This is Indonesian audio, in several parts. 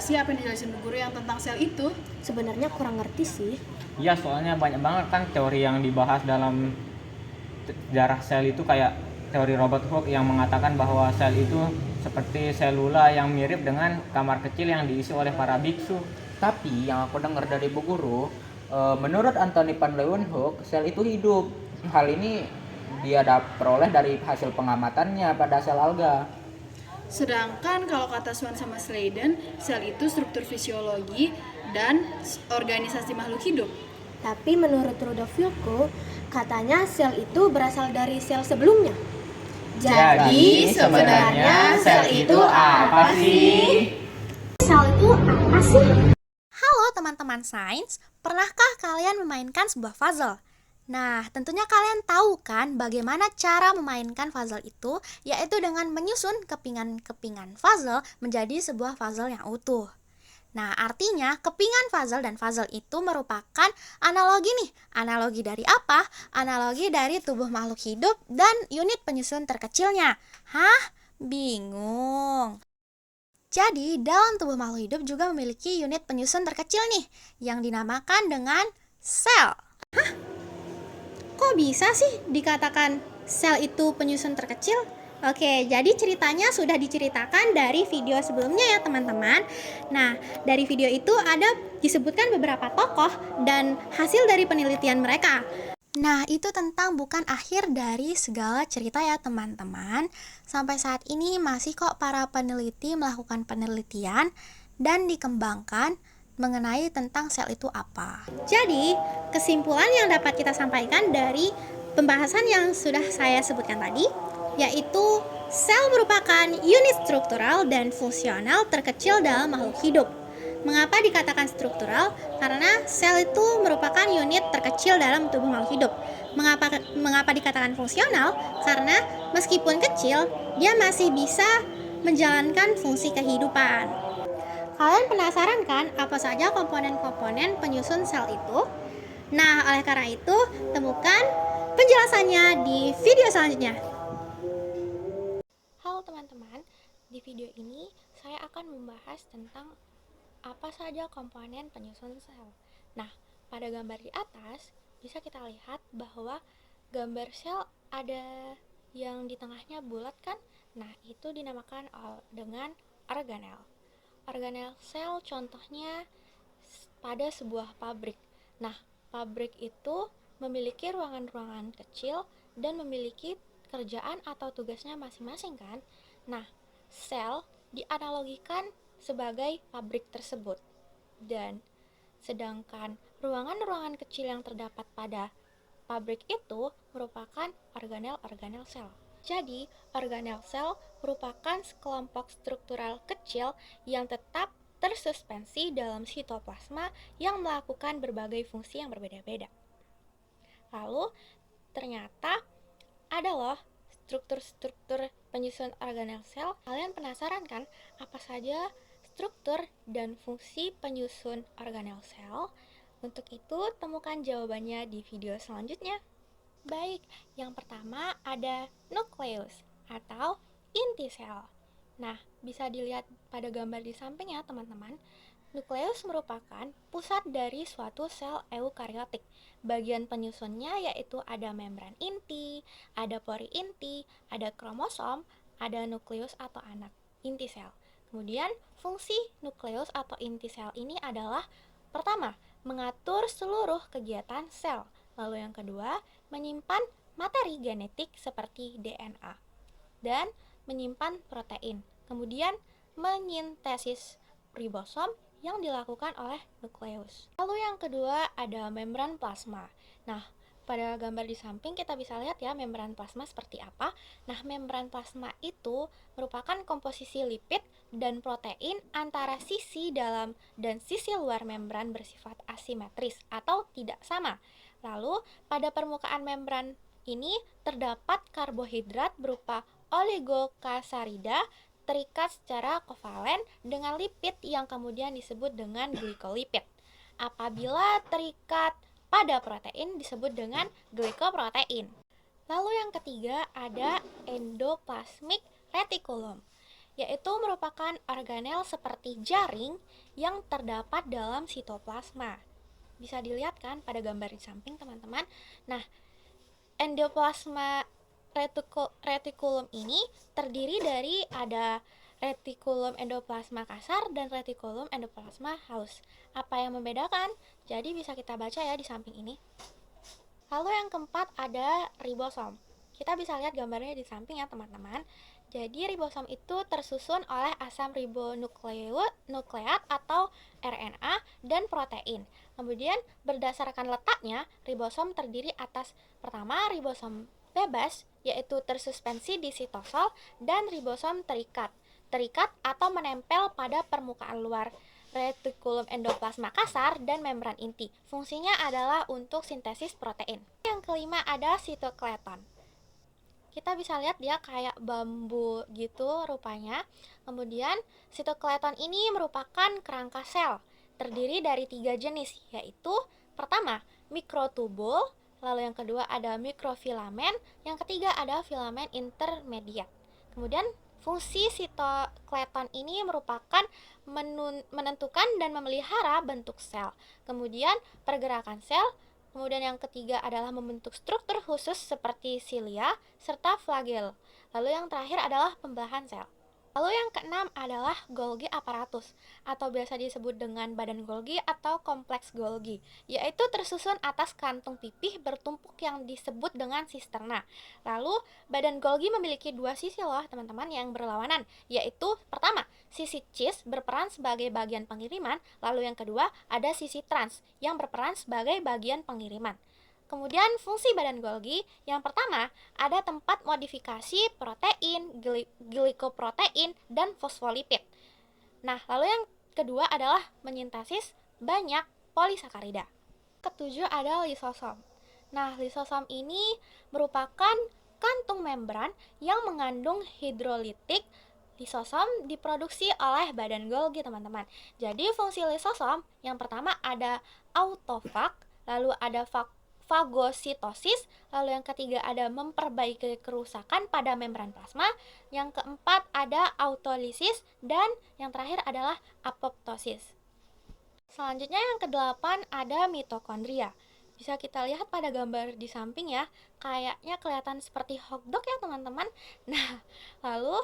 sih apa yang dijelasin Bu Guru yang tentang sel itu? Sebenarnya kurang ngerti sih. Iya, soalnya banyak banget kan teori yang dibahas dalam sejarah sel itu, kayak teori Robert Hooke yang mengatakan bahwa sel itu seperti selula yang mirip dengan kamar kecil yang diisi oleh para biksu. Tapi yang aku dengar dari Bu Guru, menurut Anthony van Leeuwenhoek, sel itu hidup. Hal ini dia peroleh dari hasil pengamatannya pada sel alga. Sedangkan kalau kata Swan sama Sladen, sel itu struktur fisiologi dan organisasi makhluk hidup. Tapi menurut Rudolf Virchow, katanya sel itu berasal dari sel sebelumnya. Jadi sebenarnya sel itu apa sih? Sel itu apa sih? Halo teman-teman sains, pernahkah kalian memainkan sebuah puzzle? Nah, tentunya kalian tahu kan bagaimana cara memainkan puzzle itu, yaitu dengan menyusun kepingan-kepingan puzzle menjadi sebuah puzzle yang utuh. Nah, artinya kepingan puzzle dan puzzle itu merupakan analogi nih. Analogi dari apa? Analogi dari tubuh makhluk hidup dan unit penyusun terkecilnya. Hah? Bingung? Jadi, dalam tubuh makhluk hidup juga memiliki unit penyusun terkecil nih, yang dinamakan dengan sel. Kok bisa sih dikatakan sel itu penyusun terkecil? Oke, jadi ceritanya sudah diceritakan dari video sebelumnya ya teman-teman. Nah, dari video itu ada disebutkan beberapa tokoh dan hasil dari penelitian mereka. Nah, itu tentang bukan akhir dari segala cerita ya teman-teman. Sampai saat ini masih kok para peneliti melakukan penelitian dan dikembangkan mengenai tentang sel itu apa. Jadi, kesimpulan yang dapat kita sampaikan dari pembahasan yang sudah saya sebutkan tadi, yaitu sel merupakan unit struktural dan fungsional terkecil dalam makhluk hidup. Mengapa dikatakan struktural? Karena sel itu merupakan unit terkecil dalam tubuh makhluk hidup. Mengapa dikatakan fungsional? Karena meskipun kecil, dia masih bisa menjalankan fungsi kehidupan. Kalian penasaran kan apa saja komponen-komponen penyusun sel itu? Nah, oleh karena itu, temukan penjelasannya di video selanjutnya. Halo teman-teman, di video ini saya akan membahas tentang apa saja komponen penyusun sel. Nah, pada gambar di atas bisa kita lihat bahwa gambar sel ada yang di tengahnya bulat kan? Nah, itu dinamakan dengan organel. Organel sel contohnya pada sebuah pabrik. Nah, pabrik itu memiliki ruangan-ruangan kecil dan memiliki kerjaan atau tugasnya masing-masing kan? Nah, sel dianalogikan sebagai pabrik tersebut. Dan sedangkan ruangan-ruangan kecil yang terdapat pada pabrik itu merupakan organel-organel sel. Jadi, organel sel merupakan sekelompok struktural kecil yang tetap tersuspensi dalam sitoplasma yang melakukan berbagai fungsi yang berbeda-beda. Lalu, ternyata ada loh struktur-struktur penyusun organel sel. Kalian penasaran kan apa saja struktur dan fungsi penyusun organel sel? Untuk itu, temukan jawabannya di video selanjutnya. Baik, yang pertama ada nukleus atau inti sel. Nah, bisa dilihat pada gambar di samping ya teman-teman. Nukleus merupakan pusat dari suatu sel eukariotik. Bagian penyusunnya yaitu ada membran inti, ada pori inti, ada kromosom, ada nukleus atau anak inti sel. Kemudian, fungsi nukleus atau inti sel ini adalah pertama, mengatur seluruh kegiatan sel. Lalu yang kedua, menyimpan materi genetik seperti DNA dan menyimpan protein. Kemudian menyintesis ribosom yang dilakukan oleh nukleus. Lalu yang kedua ada membran plasma. Nah, pada gambar di samping kita bisa lihat ya membran plasma seperti apa. Nah, membran plasma itu merupakan komposisi lipid dan protein antara sisi dalam dan sisi luar membran bersifat asimetris atau tidak sama. Lalu, pada permukaan membran ini terdapat karbohidrat berupa oligosakarida terikat secara kovalen dengan lipid yang kemudian disebut dengan glikolipid. Apabila terikat pada protein disebut dengan glikoprotein. Lalu yang ketiga ada endoplasmic reticulum. yaitu merupakan organel seperti jaring yang terdapat dalam sitoplasma. Bisa dilihat kan pada gambar di samping, teman-teman. Nah, endoplasma retikulum ini terdiri dari ada retikulum endoplasma kasar dan retikulum endoplasma halus. Apa yang membedakan? Jadi bisa kita baca ya di samping ini. Lalu yang keempat ada ribosom. Kita bisa lihat gambarnya di samping ya, teman-teman. Jadi ribosom itu tersusun oleh asam ribonukleat atau RNA dan protein. Kemudian berdasarkan letaknya, ribosom terdiri atas pertama ribosom bebas, yaitu tersuspensi di sitosol, dan ribosom terikat atau menempel pada permukaan luar retikulum endoplasma kasar dan membran inti. Fungsinya adalah untuk sintesis protein. Yang kelima ada sitoskeleton. Kita bisa lihat dia kayak bambu gitu rupanya. Kemudian sitoskeleton ini merupakan kerangka sel, terdiri dari 3 jenis, yaitu pertama mikrotubul, lalu yang kedua ada mikrofilamen, yang ketiga ada filamen intermediat. Kemudian fungsi sitoskeleton ini merupakan menentukan dan memelihara bentuk sel, kemudian pergerakan sel. Kemudian yang ketiga adalah membentuk struktur khusus seperti silia serta flagel. Lalu yang terakhir adalah pembelahan sel. Lalu yang keenam adalah Golgi apparatus atau biasa disebut dengan badan Golgi atau kompleks Golgi, yaitu tersusun atas kantung pipih bertumpuk yang disebut dengan sisterna. Lalu badan Golgi memiliki 2 sisi loh teman-teman yang berlawanan, yaitu pertama sisi cis berperan sebagai bagian pengiriman, lalu yang kedua ada sisi trans yang berperan sebagai bagian pengiriman. Kemudian fungsi badan Golgi, yang pertama ada tempat modifikasi protein, glikoprotein, dan fosfolipid. Nah, lalu yang kedua adalah menyintesis banyak polisakarida. Ketujuh ada lisosom. Nah, lisosom ini merupakan kantung membran yang mengandung hidrolitik. Lisosom diproduksi oleh badan Golgi, teman-teman. Jadi fungsi lisosom yang pertama ada autofag, lalu ada fagositosis, lalu yang ketiga ada memperbaiki kerusakan pada membran plasma, yang keempat ada autolisis, dan yang terakhir adalah apoptosis. Selanjutnya yang kedelapan ada mitokondria. Bisa kita lihat pada gambar di samping ya, kayaknya kelihatan seperti hotdog ya teman-teman. Nah, lalu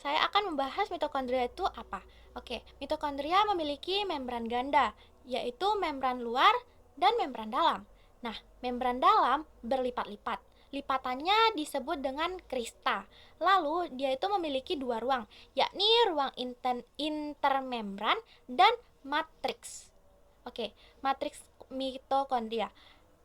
saya akan membahas mitokondria itu apa. Oke, mitokondria memiliki membran ganda, yaitu membran luar dan membran dalam. Nah, membran dalam berlipat-lipat. Lipatannya disebut dengan krista. Lalu, dia itu memiliki 2 ruang, yakni ruang intermembran dan matriks. Oke, matriks mitokondria.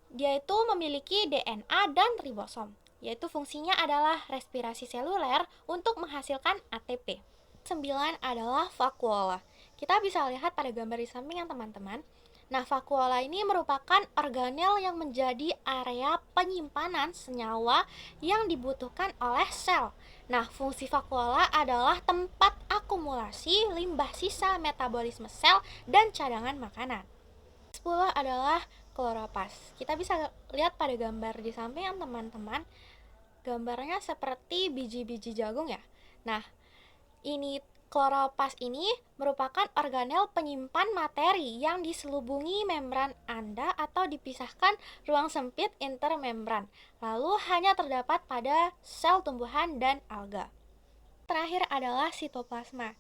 Dia itu memiliki DNA dan ribosom, yaitu fungsinya adalah respirasi seluler untuk menghasilkan ATP. 9 adalah vakuola. Kita bisa lihat pada gambar di samping ya teman-teman. Nah, vakuola ini merupakan organel yang menjadi area penyimpanan senyawa yang dibutuhkan oleh sel. Nah, fungsi vakuola adalah tempat akumulasi limbah sisa metabolisme sel dan cadangan makanan. 10 adalah kloropas. Kita bisa lihat pada gambar di samping ya teman-teman. Gambarnya seperti biji-biji jagung ya. Nah, ini kloropas ini merupakan organel penyimpan materi yang diselubungi membran Anda atau dipisahkan ruang sempit intermembran. Lalu hanya terdapat pada sel tumbuhan dan alga. Terakhir adalah sitoplasma.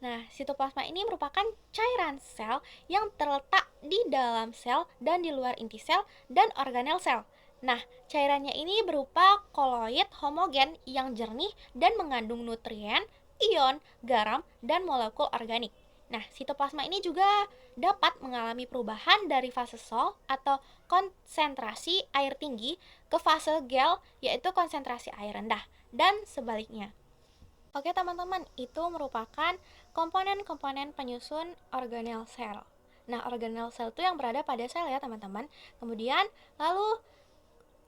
Nah, sitoplasma ini merupakan cairan sel yang terletak di dalam sel dan di luar inti sel dan organel sel. Nah, cairannya ini berupa koloid homogen yang jernih dan mengandung nutrien, ion, garam, dan molekul organik. Nah, sitoplasma ini juga dapat mengalami perubahan dari fase sol atau konsentrasi air tinggi ke fase gel, yaitu konsentrasi air rendah, dan sebaliknya. Oke teman-teman, itu merupakan komponen-komponen penyusun organel sel. Nah, organel sel itu yang berada pada sel ya teman-teman. Kemudian, lalu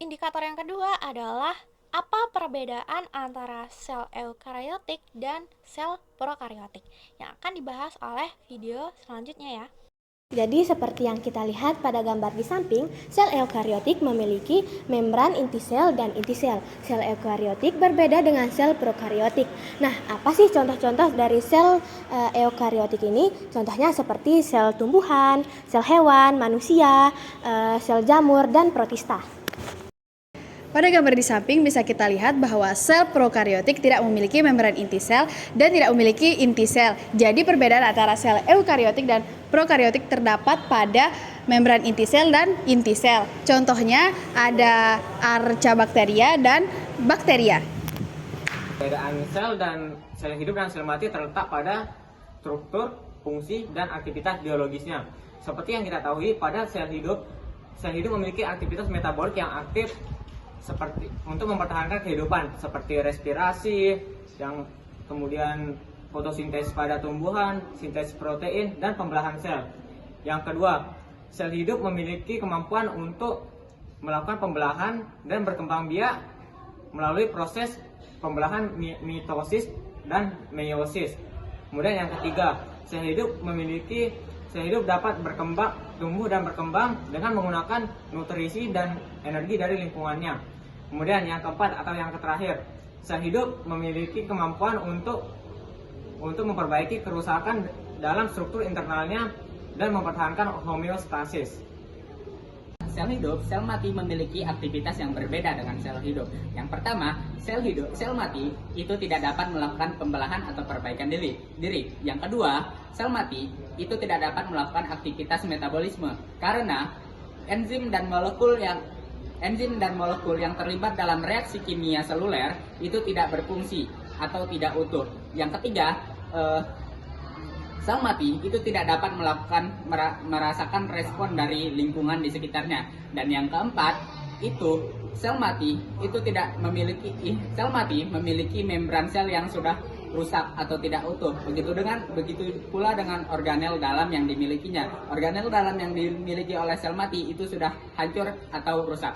indikator yang kedua adalah apa perbedaan antara sel eukariotik dan sel prokariotik yang akan dibahas oleh video selanjutnya ya. Jadi seperti yang kita lihat pada gambar di samping, sel eukariotik memiliki membran inti sel dan inti sel. Sel eukariotik berbeda dengan sel prokariotik. Nah, apa sih contoh-contoh dari sel eukariotik ini? Contohnya seperti sel tumbuhan, sel hewan, manusia, sel jamur, dan protista. Pada gambar di samping bisa kita lihat bahwa sel prokariotik tidak memiliki membran inti sel dan tidak memiliki inti sel. Jadi perbedaan antara sel eukariotik dan prokariotik terdapat pada membran inti sel dan inti sel. Contohnya ada Archaebacteria dan bakteria. Perbedaan sel dan sel hidup dan sel mati terletak pada struktur, fungsi, dan aktivitas biologisnya. Seperti yang kita tahu pada sel hidup memiliki aktivitas metabolik yang aktif seperti untuk mempertahankan kehidupan seperti respirasi, yang kemudian fotosintesis pada tumbuhan, sintesis protein, dan pembelahan sel. Yang kedua, sel hidup memiliki kemampuan untuk melakukan pembelahan dan berkembang biak melalui proses pembelahan mitosis dan meiosis. Kemudian yang ketiga, sel hidup dapat tumbuh dan berkembang dengan menggunakan nutrisi dan energi dari lingkungannya. Kemudian yang keempat atau yang terakhir, sel hidup memiliki kemampuan untuk memperbaiki kerusakan dalam struktur internalnya dan mempertahankan homeostasis. Sel hidup, sel mati memiliki aktivitas yang berbeda dengan sel hidup. Yang pertama, sel mati itu tidak dapat melakukan pembelahan atau perbaikan diri. Yang kedua, sel mati itu tidak dapat melakukan aktivitas metabolisme karena enzim dan molekul yang terlibat dalam reaksi kimia seluler itu tidak berfungsi atau tidak utuh. Yang ketiga, sel mati itu tidak dapat merasakan respon dari lingkungan di sekitarnya. Dan yang keempat, itu sel mati memiliki membran sel yang sudah rusak atau tidak utuh. Begitu pula dengan organel dalam yang dimilikinya. Organel dalam yang dimiliki oleh sel mati itu sudah hancur atau rusak.